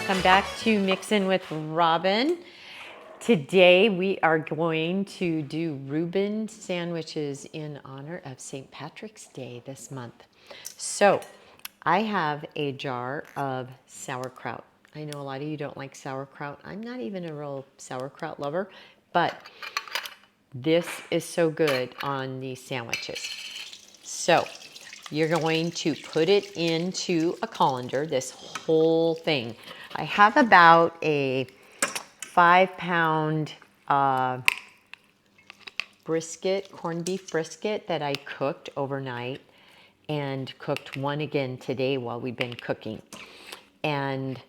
welcome back to Mixin' with Robin. Today we are going to do Reuben sandwiches in honor of St. Patrick's Day this month. So I have a jar of sauerkraut. I know a lot of you don't like sauerkraut. I'm not even a real sauerkraut lover, but this is so good on these sandwiches. So you're going to put it into a colander, this whole thing. I have about a 5-pound brisket, corned beef brisket that I cooked overnight and cooked one again today while we've been cooking. And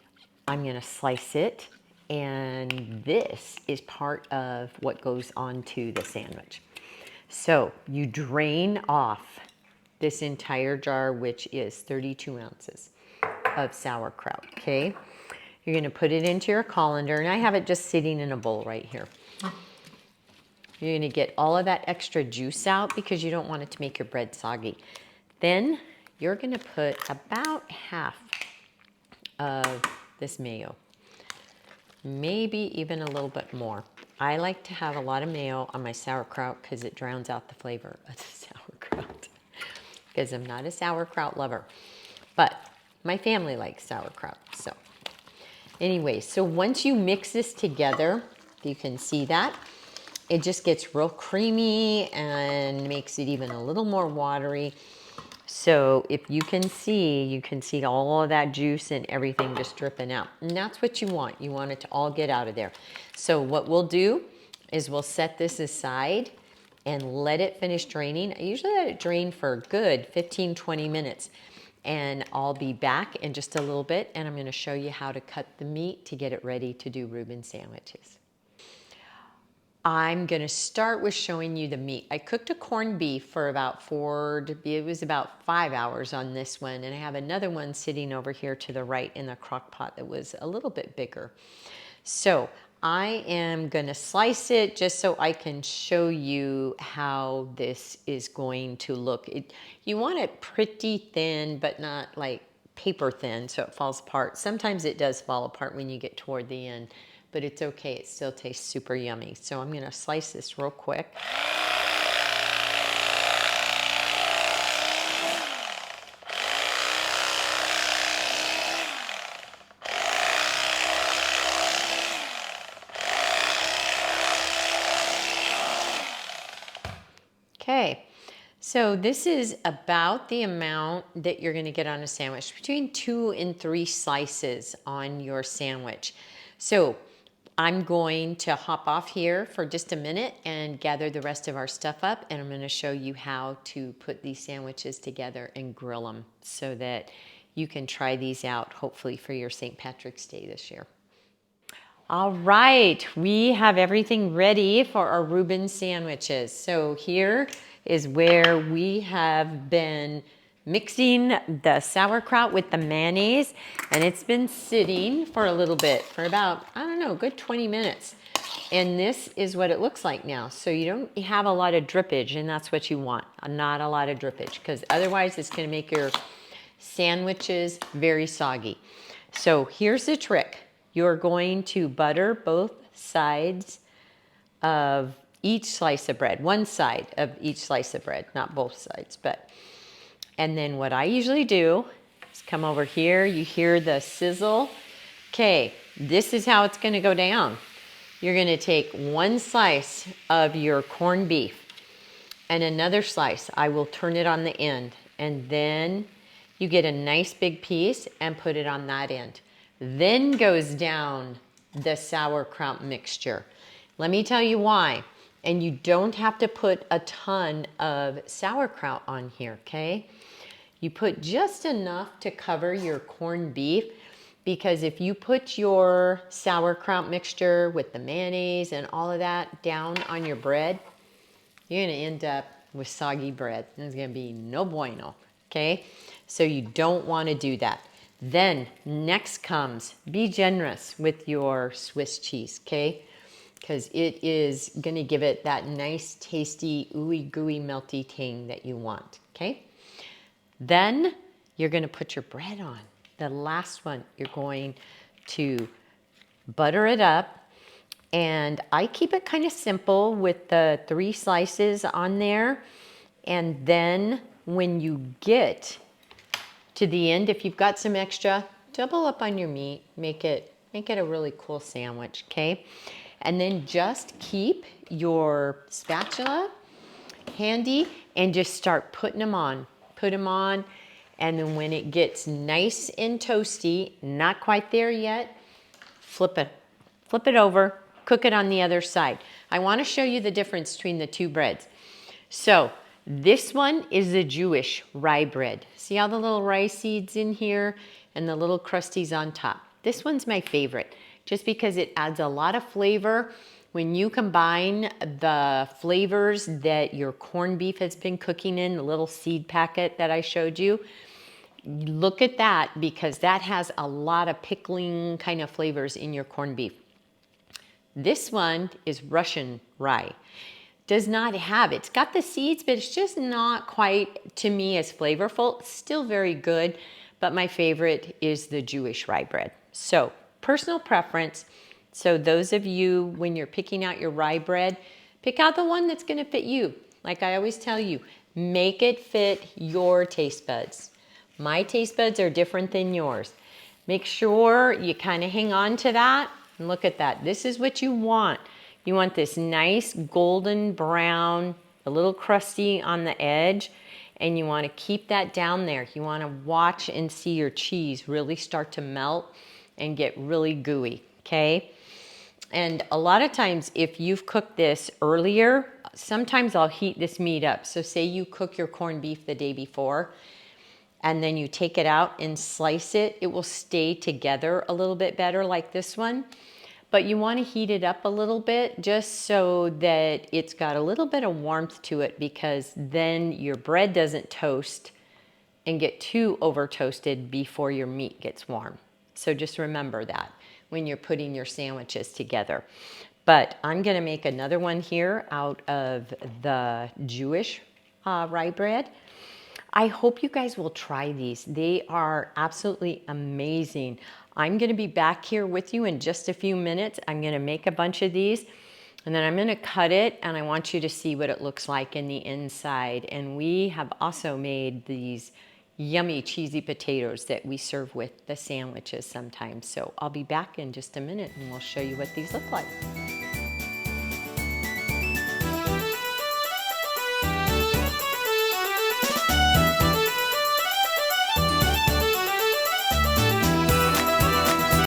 I'm gonna slice it, and this is part of what goes onto the sandwich. So you drain off this entire jar, which is 32 ounces of sauerkraut, okay? You're gonna put it into your colander, and I have it just sitting in a bowl right here. You're gonna get all of that extra juice out because you don't want it to make your bread soggy. Then you're gonna put about half of this mayo, maybe even a little bit more. I like to have a lot of mayo on my sauerkraut because it drowns out the flavor of the sauerkraut. Because I'm not a sauerkraut lover, but my family likes sauerkraut. So anyway, so once you mix this together, you can see that it just gets real creamy and makes it even a little more watery. So if you can see all of that juice and everything just dripping out. And that's what you want. You want it to all get out of there. So what we'll do is we'll set this aside and let it finish draining. I usually let it drain for a good 15-20 minutes. And I'll be back in just a little bit, and I'm gonna show you how to cut the meat to get it ready to do Reuben sandwiches. I'm gonna start with showing you the meat. I cooked a corned beef for about 5 hours on this one, and I have another one sitting over here to the right in the crock pot that was a little bit bigger. So I am gonna slice it just so I can show you how this is going to look. You want it pretty thin, but not like paper thin so it falls apart. Sometimes it does fall apart when you get toward the end, but it's okay, it still tastes super yummy. So I'm gonna slice this real quick. Okay, so this is about the amount that you're gonna get on a sandwich, between 2 and 3 slices on your sandwich. So I'm going to hop off here for just a minute and gather the rest of our stuff up, and I'm gonna show you how to put these sandwiches together and grill them so that you can try these out, hopefully for your St. Patrick's Day this year. All right, we have everything ready for our Reuben sandwiches. So here is where we have been mixing the sauerkraut with the mayonnaise, and it's been sitting for a little bit, for about, I don't know, a good 20 minutes. And this is what it looks like now. So you don't have a lot of drippage, and that's what you want, not a lot of drippage, because otherwise it's gonna make your sandwiches very soggy. So here's the trick. You're going to butter both sides of each slice of bread, one side of each slice of bread, not both sides, and then what I usually do is come over here, you hear the sizzle. Okay, this is how it's gonna go down. You're gonna take one slice of your corned beef and another slice. I will turn it on the end, and then you get a nice big piece and put it on that end. Then goes down the sauerkraut mixture. Let me tell you why. And you don't have to put a ton of sauerkraut on here, okay? You put just enough to cover your corned beef, because if you put your sauerkraut mixture with the mayonnaise and all of that down on your bread, you're gonna end up with soggy bread. It's gonna be no bueno, okay? So you don't wanna do that. Then next comes, be generous with your Swiss cheese, okay? Because it is gonna give it that nice, tasty, ooey gooey, melty tang that you want, okay? Then you're gonna put your bread on. The last one, you're going to butter it up. And I keep it kind of simple with the 3 slices on there. And then when you get to the end, if you've got some extra, double up on your meat. Make it a really cool sandwich, okay? And then just keep your spatula handy and just start putting them on. Put them on, and then when it gets nice and toasty, not quite there yet, flip it over, cook it on the other side. I want to show you the difference between the 2 breads. So this one is the Jewish rye bread. See all the little rye seeds in here and the little crusties on top. This one's my favorite just because it adds a lot of flavor. When you combine the flavors that your corned beef has been cooking in, the little seed packet that I showed you, look at that because that has a lot of pickling kind of flavors in your corned beef. This one is Russian rye. Does not have, it's got the seeds, but it's just not quite, to me, as flavorful. Still very good, but my favorite is the Jewish rye bread. So, personal preference. So those of you, when you're picking out your rye bread, pick out the one that's gonna fit you. Like I always tell you, make it fit your taste buds. My taste buds are different than yours. Make sure you kind of hang on to that and look at that. This is what you want. You want this nice golden brown, a little crusty on the edge, and you want to keep that down there. You want to watch and see your cheese really start to melt and get really gooey, okay? And a lot of times if you've cooked this earlier, sometimes I'll heat this meat up. So say you cook your corned beef the day before, and then you take it out and slice it, it will stay together a little bit better like this one. But you want to heat it up a little bit just so that it's got a little bit of warmth to it, because then your bread doesn't toast and get too over toasted before your meat gets warm. So just remember that when you're putting your sandwiches together. But I'm going to make another one here out of the Jewish rye bread. I hope you guys will try these. They are absolutely amazing. I'm going to be back here with you in just a few minutes. I'm going to make a bunch of these, and then I'm going to cut it, and I want you to see what it looks like in the inside. And we have also made these yummy cheesy potatoes that we serve with the sandwiches sometimes. So I'll be back in just a minute, and we'll show you what these look like.